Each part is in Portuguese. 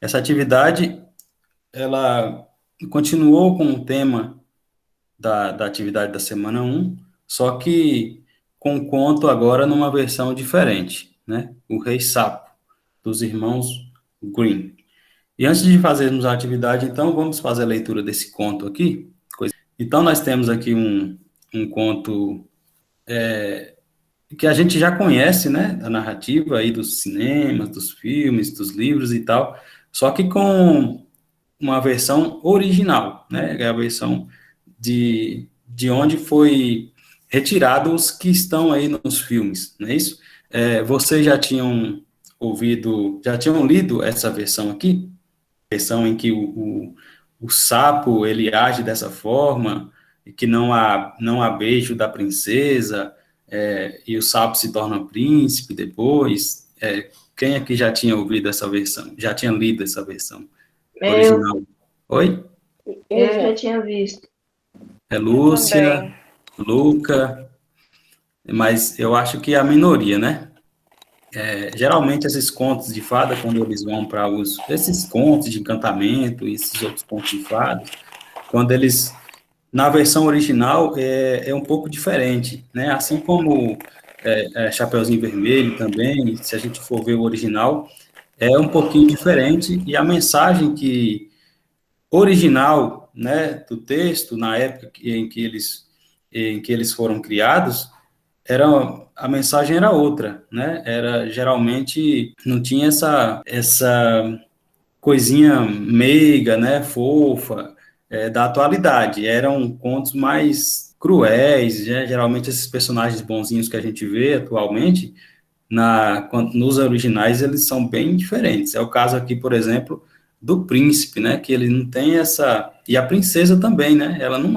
Essa atividade, ela continuou com o tema da atividade da semana um, só que com o conto agora numa versão diferente, né? O Rei Sapo, dos irmãos Grimm. E antes de fazermos a atividade, então, vamos fazer a leitura desse conto aqui. Então, nós temos aqui um conto que a gente já conhece, né, da narrativa aí dos cinemas, dos filmes, dos livros e tal, só que com uma versão original, né, é a versão de onde foi retirado os que estão aí nos filmes, não é isso? Vocês já tinham ouvido, já tinham lido essa versão aqui? Versão em que o sapo, ele age dessa forma, e que não há beijo da princesa, e o sapo se torna príncipe depois. Quem aqui já tinha ouvido essa versão? Já tinha lido essa versão Eu, original? Oi? eu já tinha visto. É Eu Lúcia, também. Luca, mas eu acho que é a minoria, né? Geralmente esses contos de fada, quando eles vão para esses contos de encantamento, e esses outros contos de fadas, quando eles na versão original é um pouco diferente, né? Assim como Chapeuzinho Vermelho também, se a gente for ver o original, é um pouquinho diferente e a mensagem que original, né, do texto na época em que eles foram criados, era a mensagem era outra, né? Era geralmente não tinha essa coisinha meiga, né, fofa, da atualidade. Eram contos mais cruéis, né? Geralmente esses personagens bonzinhos que a gente vê atualmente, nos originais, eles são bem diferentes. É o caso aqui, por exemplo, do príncipe, né, que ele não tem essa... E a princesa também, né? Ela não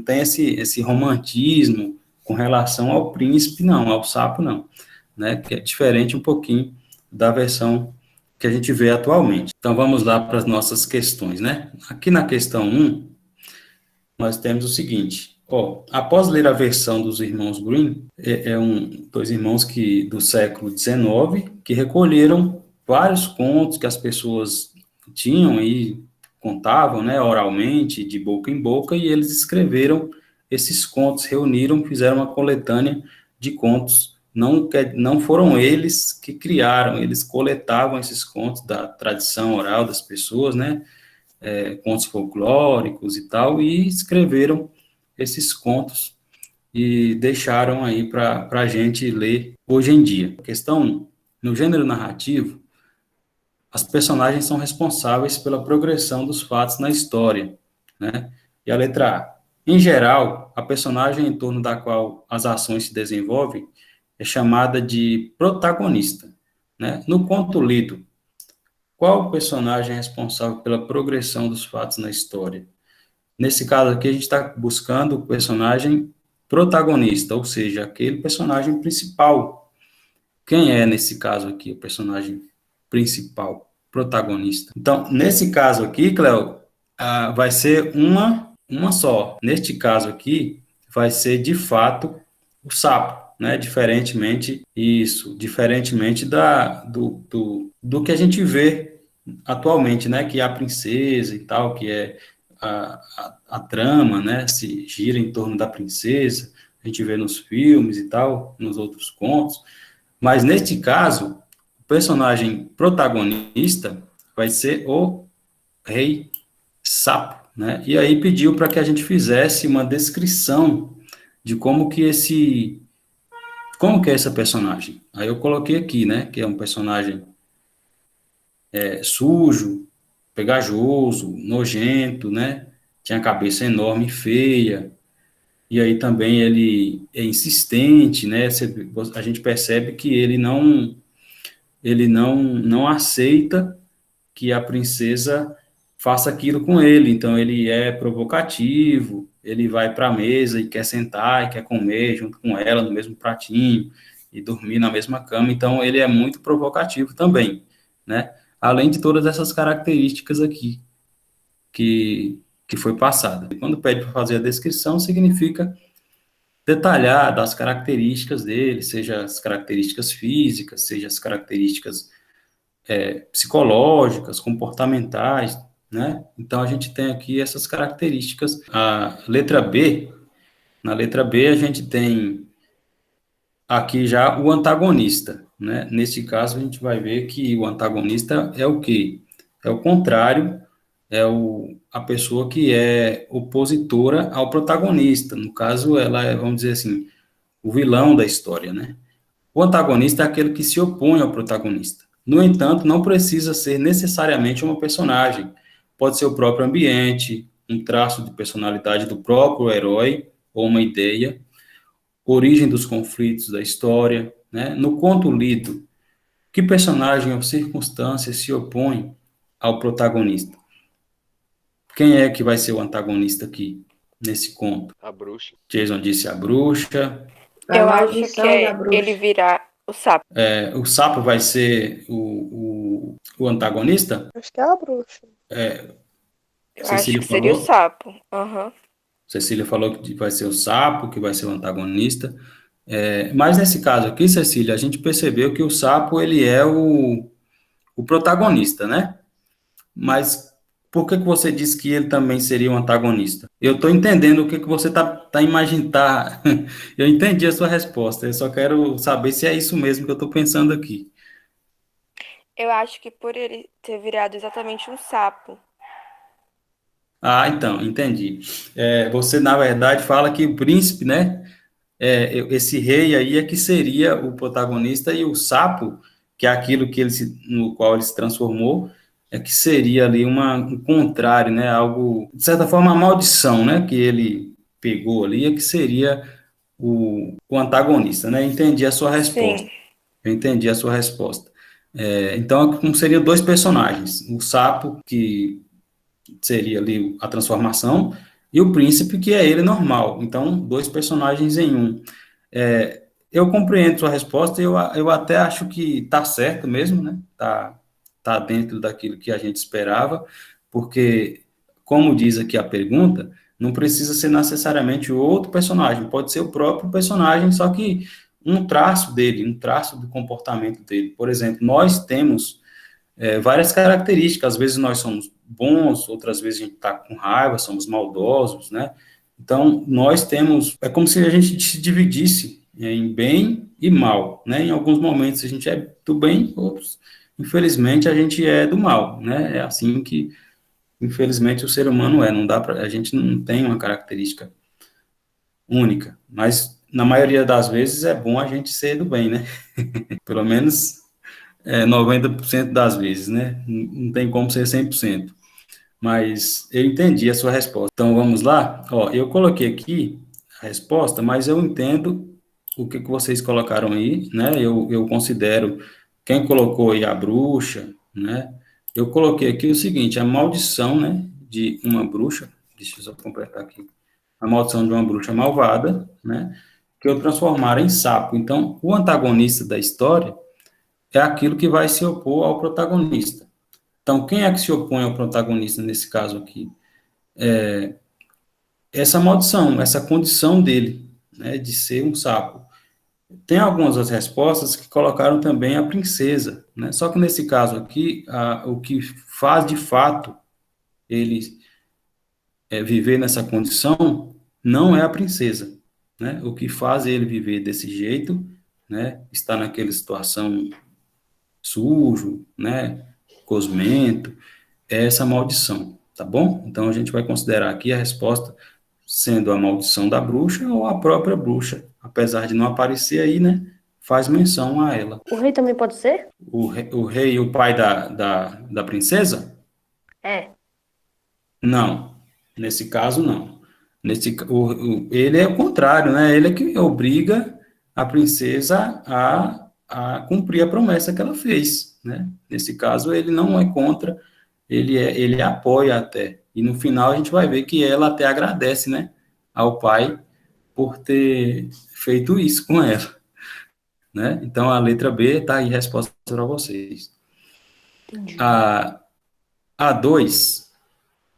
tem esse romantismo com relação ao príncipe, não, ao sapo, não, né? Que é diferente um pouquinho da versão que a gente vê atualmente. Então, vamos lá para as nossas questões, né? Aqui na questão um nós temos o seguinte: após ler a versão dos irmãos Grimm, dois irmãos do século XIX que recolheram vários contos que as pessoas tinham e contavam, né, oralmente, de boca em boca, e eles escreveram esses contos, reuniram, fizeram uma coletânea de contos. Não foram eles que criaram, eles coletavam esses contos da tradição oral das pessoas, né, contos folclóricos e tal, e escreveram esses contos e deixaram aí para a gente ler hoje em dia. Questão 1. No gênero narrativo, as personagens são responsáveis pela progressão dos fatos na história, né? E a letra A. Em geral, a personagem em torno da qual as ações se desenvolvem é chamada de protagonista, né? No conto lido, qual personagem é responsável pela progressão dos fatos na história? Nesse caso aqui, a gente está buscando o personagem protagonista, ou seja, aquele personagem principal. Quem é, nesse caso aqui, o personagem principal, protagonista? Então, nesse caso aqui, Cleo, vai ser uma só. Neste caso aqui, vai ser, de fato, o sapo, né? Diferentemente do que a gente vê atualmente, né? Que é a princesa e tal, que é a trama, né, se gira em torno da princesa, a gente vê nos filmes e tal, nos outros contos, mas neste caso, o personagem protagonista vai ser o Rei Sapo, né? E aí pediu para que a gente fizesse uma descrição de como que é essa personagem. Aí eu coloquei aqui, né, que é um personagem sujo, pegajoso, nojento, né? Tinha a cabeça enorme e feia, e aí também ele é insistente, né? A gente percebe que ele não aceita que a princesa faça aquilo com ele, então ele é provocativo, ele vai para a mesa e quer sentar e quer comer junto com ela no mesmo pratinho e dormir na mesma cama, então ele é muito provocativo também, né? Além de todas essas características aqui que foi passada. Quando pede para fazer a descrição, significa detalhar das características dele, seja as características físicas, seja as características psicológicas, comportamentais, né? Então, a gente tem aqui essas características. Na letra B, a gente tem aqui já o antagonista, né? Nesse caso, a gente vai ver que o antagonista é o quê? É o contrário, a pessoa que é opositora ao protagonista. No caso, ela é, vamos dizer assim, o vilão da história, né? O antagonista é aquele que se opõe ao protagonista. No entanto, não precisa ser necessariamente uma personagem. Pode ser o próprio ambiente, um traço de personalidade do próprio herói, ou uma ideia, origem dos conflitos da história, né? No conto lido, que personagem ou circunstância se opõe ao protagonista? Quem é que vai ser o antagonista aqui, nesse conto? A bruxa. Jason disse a bruxa. A maldição da ele bruxa. virar o sapo. O sapo vai ser o antagonista? Acho que é a bruxa. Eu Cecília acho que seria o falou? sapo. Aham. Cecília falou que vai ser o sapo, que vai ser o antagonista. Mas nesse caso aqui, Cecília, a gente percebeu que o sapo, ele é o protagonista, né? Mas por que você disse que ele também seria um antagonista? Eu estou entendendo o que você tá imaginando. Eu entendi a sua resposta. Eu só quero saber se é isso mesmo que eu estou pensando aqui. Eu acho que por ele ter virado exatamente um sapo. Ah, então, entendi. Você, na verdade, fala que o príncipe, né? Esse rei aí é que seria o protagonista e o sapo, que é aquilo no qual ele se transformou, é que seria ali um contrário, né? Algo, de certa forma, a maldição, né? Que ele pegou ali, é que seria o antagonista, né? Entendi a sua resposta. Sim. Eu entendi a sua resposta. Então, como seriam dois personagens, o sapo, que seria ali a transformação, e o príncipe, que é ele normal. Então, dois personagens em um. Eu compreendo sua resposta e eu até acho que está certo mesmo, né? Tá dentro daquilo que a gente esperava, porque, como diz aqui a pergunta, não precisa ser necessariamente outro personagem, pode ser o próprio personagem, só que um traço dele, um traço do comportamento dele. Por exemplo, nós temos várias características. Às vezes nós somos bons, outras vezes a gente está com raiva, somos maldosos, né? Então, nós temos, é como se a gente se dividisse em bem e mal, né? Em alguns momentos a gente é do bem, outros, infelizmente, a gente é do mal, né? É assim que, infelizmente, o ser humano não dá a gente não tem uma característica única, mas na maioria das vezes é bom a gente ser do bem, né? Pelo menos 90% das vezes, né? Não tem como ser 100%. Mas eu entendi a sua resposta. Então vamos lá? Ó, eu coloquei aqui a resposta, mas eu entendo o que vocês colocaram aí, né? Eu considero quem colocou aí a bruxa, né? Eu coloquei aqui o seguinte: a maldição, né, de uma bruxa. Deixa eu só completar aqui. A maldição de uma bruxa malvada, né? Que eu transformara em sapo. Então, o antagonista da história é aquilo que vai se opor ao protagonista. Então, quem é que se opõe ao protagonista nesse caso aqui? Essa maldição, essa condição dele, né, de ser um sapo. Tem algumas das respostas que colocaram também a princesa, né? Só que nesse caso aqui, o que faz de fato ele viver nessa condição não é a princesa, né? O que faz ele viver desse jeito, né? Estar naquela situação sujo, né? Cosmento, é essa maldição, tá bom? Então a gente vai considerar aqui a resposta sendo a maldição da bruxa ou a própria bruxa, apesar de não aparecer aí, né? Faz menção a ela. O rei também pode ser? O rei e o pai da princesa? É. Não. Nesse caso, não. Ele é o contrário, né? Ele é que obriga a princesa a cumprir a promessa que ela fez, né? Nesse caso, ele não é contra, ele apoia até. E no final a gente vai ver que ela até agradece, né, ao pai por ter feito isso com ela, né? Então a letra B tá aí a resposta para vocês. Entendi. A 2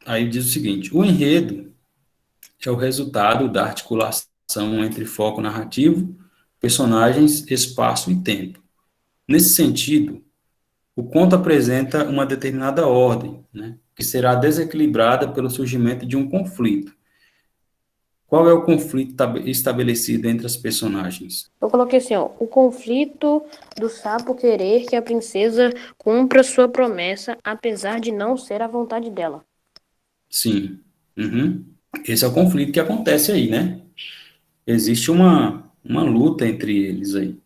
aí diz o seguinte: o enredo é o resultado da articulação entre foco narrativo, personagens, espaço e tempo. Nesse sentido, o conto apresenta uma determinada ordem, né, que será desequilibrada pelo surgimento de um conflito. Qual é o conflito estabelecido entre as personagens? Eu coloquei assim, ó, o conflito do sapo querer que a princesa cumpra sua promessa, apesar de não ser a vontade dela. Sim. Uhum. Esse é o conflito que acontece aí, né? Existe uma luta entre eles aí.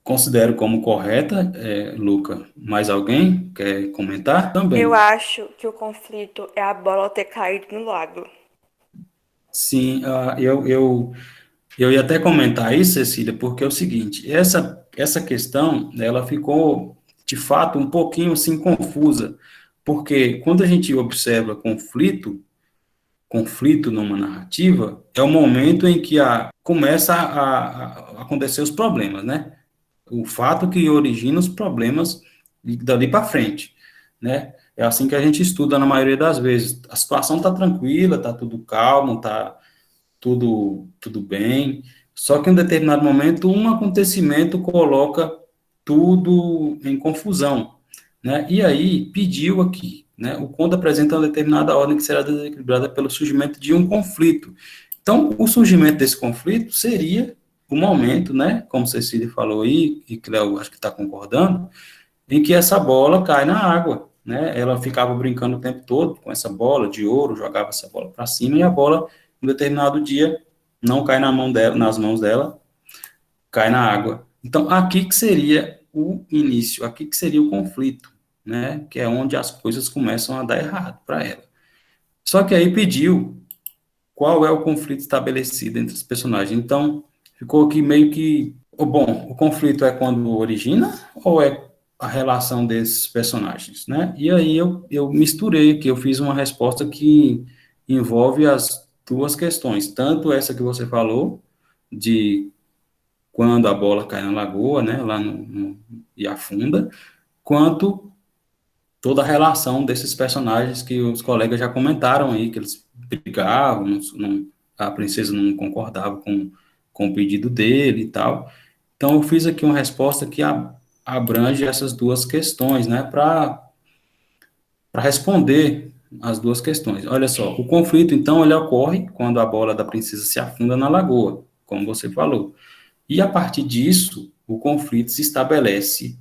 Considero como correta, Luca. Mais alguém quer comentar? Eu Também. acho que o conflito é a bola ter caído no lago. Sim, eu ia até comentar isso, Cecília, porque é o seguinte, essa questão, ela ficou, de fato, um pouquinho, assim, confusa, porque quando a gente observa conflito numa narrativa, é o momento em que começa a acontecer os problemas, né? O fato que origina os problemas dali para frente, né? É assim que a gente estuda na maioria das vezes. A situação está tranquila, está tudo calmo, está tudo bem, só que em um determinado momento um acontecimento coloca tudo em confusão, né? E aí pediu aqui, né? O conto apresenta uma determinada ordem que será desequilibrada pelo surgimento de um conflito. Então, o surgimento desse conflito seria o momento, né? Como Cecília falou aí, e Cléo acho que está concordando, em que essa bola cai na água, né? Ela ficava brincando o tempo todo com essa bola de ouro, jogava essa bola para cima e a bola, em determinado dia, não cai na mão dela, nas mãos dela, cai na água. Então, aqui que seria o início, aqui que seria o conflito, né? Que é onde as coisas começam a dar errado para ela. Só que aí pediu qual é o conflito estabelecido entre os personagens. Então, ficou aqui meio que, bom, o conflito é quando origina ou é a relação desses personagens, né? E aí eu misturei, que eu fiz uma resposta que envolve as duas questões, tanto essa que você falou, de quando a bola cai na lagoa, né, lá e afunda, quanto toda a relação desses personagens que os colegas já comentaram aí, que eles brigavam, a princesa não concordava com o pedido dele e tal. Então, eu fiz aqui uma resposta que abrange essas duas questões, né, para responder as duas questões. Olha só, o conflito, então, ele ocorre quando a bola da princesa se afunda na lagoa, como você falou. E, a partir disso, o conflito se estabelece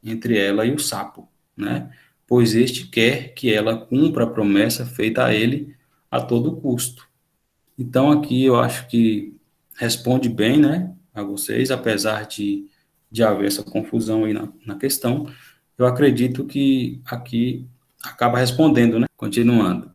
entre ela e o sapo, né? Pois este quer que ela cumpra a promessa feita a ele a todo custo. Então, aqui eu acho que responde bem, né, a vocês, apesar de haver essa confusão aí na questão, eu acredito que aqui acaba respondendo, né? Continuando.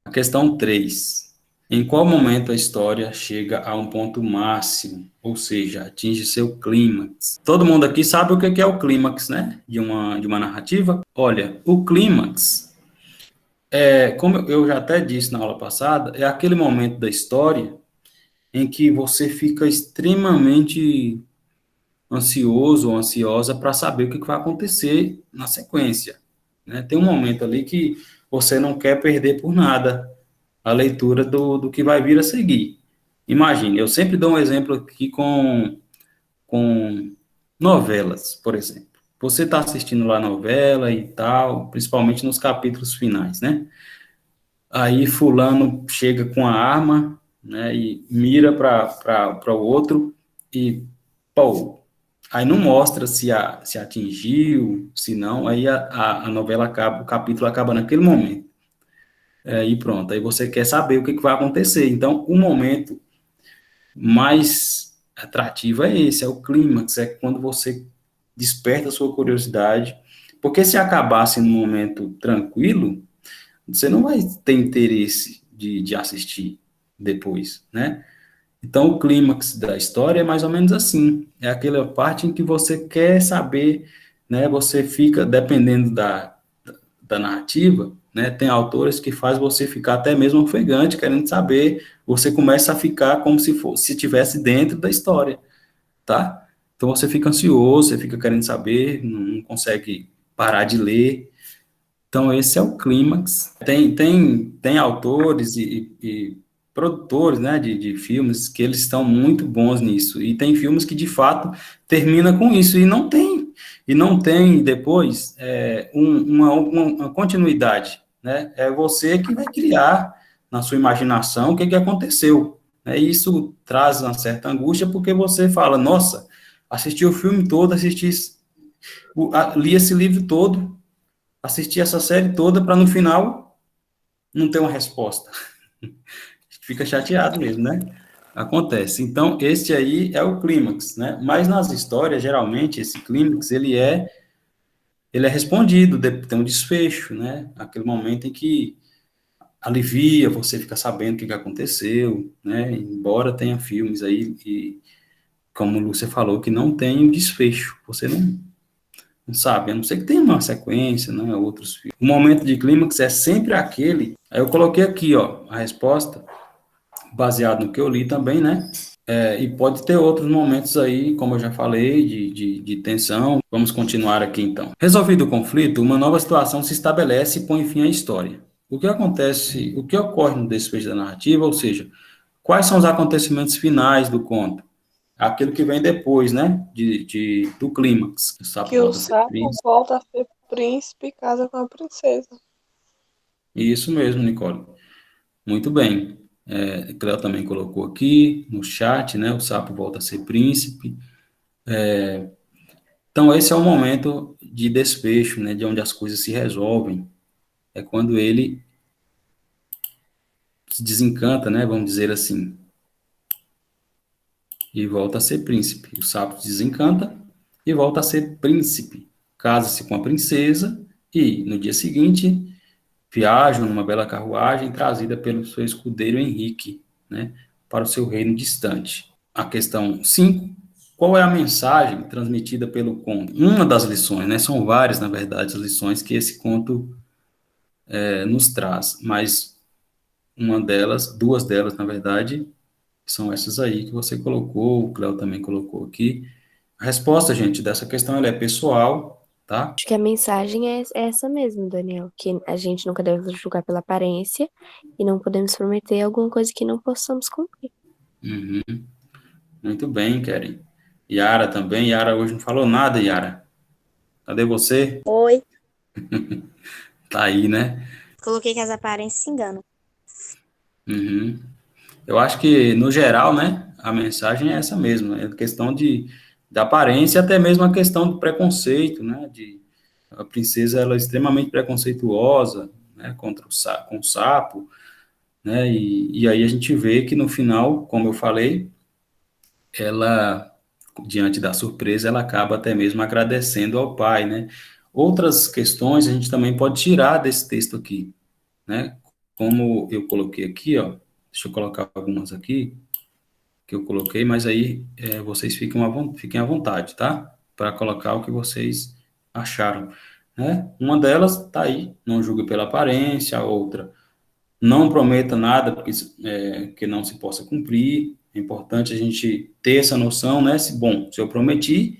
A questão 3. Em qual momento a história chega a um ponto máximo, ou seja, atinge seu clímax? Todo mundo aqui sabe o que é o clímax, né? De uma narrativa? Olha, o clímax, como eu já até disse na aula passada, é aquele momento da história em que você fica extremamente ansioso ou ansiosa para saber o que vai acontecer na sequência, né? Tem um momento ali que você não quer perder por nada a leitura do que vai vir a seguir. Imagine, eu sempre dou um exemplo aqui com novelas, por exemplo. Você está assistindo lá a novela e tal, principalmente nos capítulos finais, né? Aí fulano chega com a arma, né, e mira para o outro e, pô, aí não mostra se atingiu, se não, aí a novela acaba, o capítulo acaba naquele momento. E pronto, aí você quer saber o que vai acontecer. Então, o momento mais atrativo é esse, é o clímax, é quando você desperta a sua curiosidade, porque se acabasse num momento tranquilo, você não vai ter interesse de assistir depois, né? Então, o clímax da história é mais ou menos assim, é aquela parte em que você quer saber, né? Você fica, dependendo da narrativa, né? Tem autores que faz você ficar até mesmo ofegante, querendo saber, você começa a ficar como se fosse, se estivesse dentro da história, tá? Então você fica ansioso, você fica querendo saber, não consegue parar de ler. Então esse é o clímax. Tem autores e produtores, né, de filmes que eles estão muito bons nisso. E tem filmes que de fato termina com isso e e não tem depois uma continuidade, né? É você que vai criar na sua imaginação o que aconteceu, né? E isso traz uma certa angústia, porque você fala, nossa, assisti o filme todo, li esse livro todo, assisti essa série toda, para no final não ter uma resposta. Fica chateado mesmo, né? Acontece. Então, esse aí é o clímax, né? Mas nas histórias, geralmente, esse clímax, ele é respondido, tem um desfecho, né? Aquele momento em que alivia, você fica sabendo o que aconteceu, né? Embora tenha filmes aí, e, como o Lúcia falou, que não tem um desfecho. Você não sabe, a não ser que tenha uma sequência, né? Outros filmes. O momento de clímax é sempre aquele. Aí eu coloquei aqui, ó, a resposta, baseado no que eu li também, né? E pode ter outros momentos aí, como eu já falei, de tensão. Vamos continuar aqui então. Resolvido o conflito, uma nova situação se estabelece e põe fim à história. O que acontece, o que ocorre no desfecho da narrativa, ou seja, quais são os acontecimentos finais do conto? Aquilo que vem depois, né, do clímax. Que o sapo volta a ser príncipe e casa com a princesa. Isso mesmo, Nicole. Muito bem. Cléo também colocou aqui no chat, né, o sapo volta a ser príncipe. Então, esse é o momento de desfecho, né, de onde as coisas se resolvem. É quando ele se desencanta, né, vamos dizer assim, e volta a ser príncipe. O sapo se desencanta e volta a ser príncipe. Casa-se com a princesa e, no dia seguinte, viajam numa bela carruagem trazida pelo seu escudeiro Henrique, né, para o seu reino distante. A questão 5. Qual é a mensagem transmitida pelo conto? Uma das lições, né? São várias, na verdade, as lições que esse conto nos traz, mas duas delas, na verdade, são essas aí que você colocou, o Cléo também colocou aqui. A resposta, gente, dessa questão ela é pessoal, tá? Acho que a mensagem é essa mesmo, Daniel, que a gente nunca deve julgar pela aparência e não podemos prometer alguma coisa que não possamos cumprir. Uhum. Muito bem, Keren. Yara também. Yara hoje não falou nada, Yara. Cadê você? Oi. Tá aí, né? Coloquei que as aparências se enganam. Uhum. Eu acho que, no geral, né, a mensagem é essa mesmo, é questão da aparência, até mesmo a questão do preconceito, né, a princesa, ela é extremamente preconceituosa, né, com o sapo, né, e aí a gente vê que no final, como eu falei, ela, diante da surpresa, ela acaba até mesmo agradecendo ao pai, né. Outras questões a gente também pode tirar desse texto aqui, né, como eu coloquei aqui, ó, deixa eu colocar algumas aqui, que eu coloquei, mas aí vocês fiquem à vontade, tá? Para colocar o que vocês acharam, né? Uma delas tá aí, não julgue pela aparência, a outra, não prometa nada que não se possa cumprir. É importante a gente ter essa noção, né? Se eu prometi,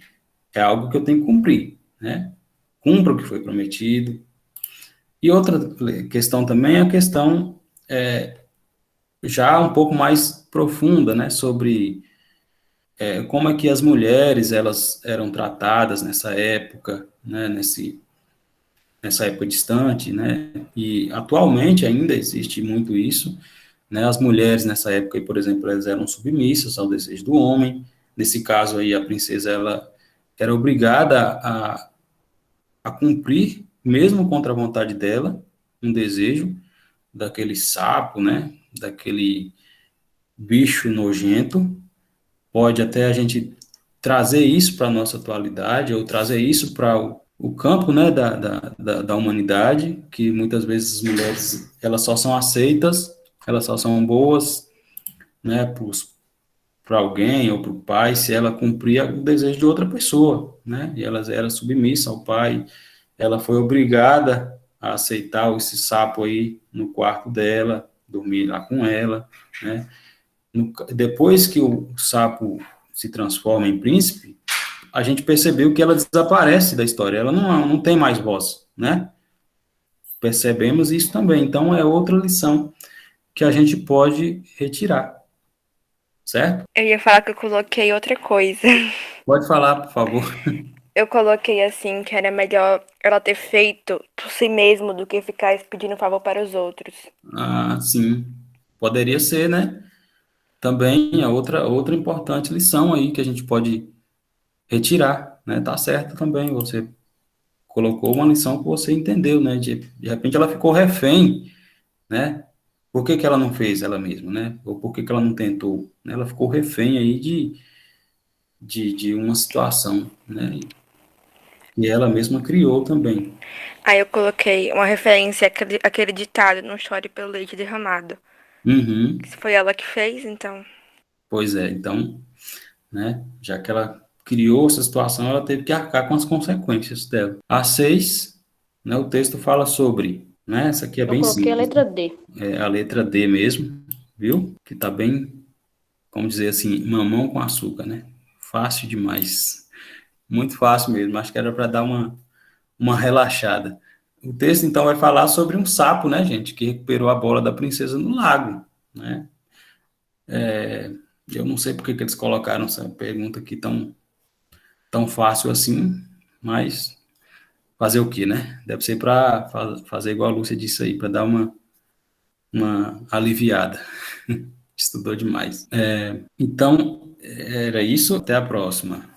é algo que eu tenho que cumprir, né? Cumpra o que foi prometido. E outra questão também é a questão já um pouco mais profunda, né? Sobre como é que as mulheres elas eram tratadas nessa época, né, nessa época distante, né, e atualmente ainda existe muito isso, né, as mulheres nessa época, por exemplo, elas eram submissas ao desejo do homem, nesse caso aí a princesa, ela era obrigada a cumprir, mesmo contra a vontade dela, um desejo daquele sapo, né, daquele bicho nojento. Pode até a gente trazer isso para a nossa atualidade, ou trazer isso para o campo, né, da humanidade, que muitas vezes as mulheres, elas só são aceitas, elas só são boas, né, para alguém ou para o pai, se ela cumprir o desejo de outra pessoa, né, e ela era submissa ao pai, ela foi obrigada a aceitar esse sapo aí no quarto dela, dormir lá com ela, né. Depois que o sapo se transforma em príncipe, a gente percebeu que ela desaparece da história, ela não tem mais voz, né? Percebemos isso também. Então, é outra lição que a gente pode retirar, certo? Eu ia falar que eu coloquei outra coisa. Pode falar, por favor. Eu coloquei assim que era melhor ela ter feito por si mesmo do que ficar pedindo favor para os outros. Ah, sim, poderia ser, né? Também é outra importante lição aí que a gente pode retirar, né? Tá certo também, você colocou uma lição que você entendeu, né? De repente ela ficou refém, né? Por que que ela não fez ela mesma, né? Ou por que que ela não tentou, né? Ela ficou refém aí de uma situação, né? E ela mesma criou também. Aí eu coloquei uma referência àquele ditado, não chore pelo leite derramado. Uhum, Se foi ela que fez, então. pois é, então, né? Já que ela criou essa situação, ela teve que arcar com as consequências dela. A 6, né? O texto fala sobre, né? Essa aqui é Eu bem coloquei a simples, letra D. é a letra D mesmo, viu? Que tá bem, como dizer assim, mamão com açúcar, né? Fácil demais. Muito fácil mesmo. Acho que era para dar uma relaxada. O texto, então, vai falar sobre um sapo, né, gente, que recuperou a bola da princesa no lago, né? Eu não sei por que que eles colocaram essa pergunta aqui tão fácil assim, mas fazer o quê, né? Deve ser para fazer igual a Lúcia disse aí, para dar uma aliviada. Estudou demais. Então, era isso. Até a próxima.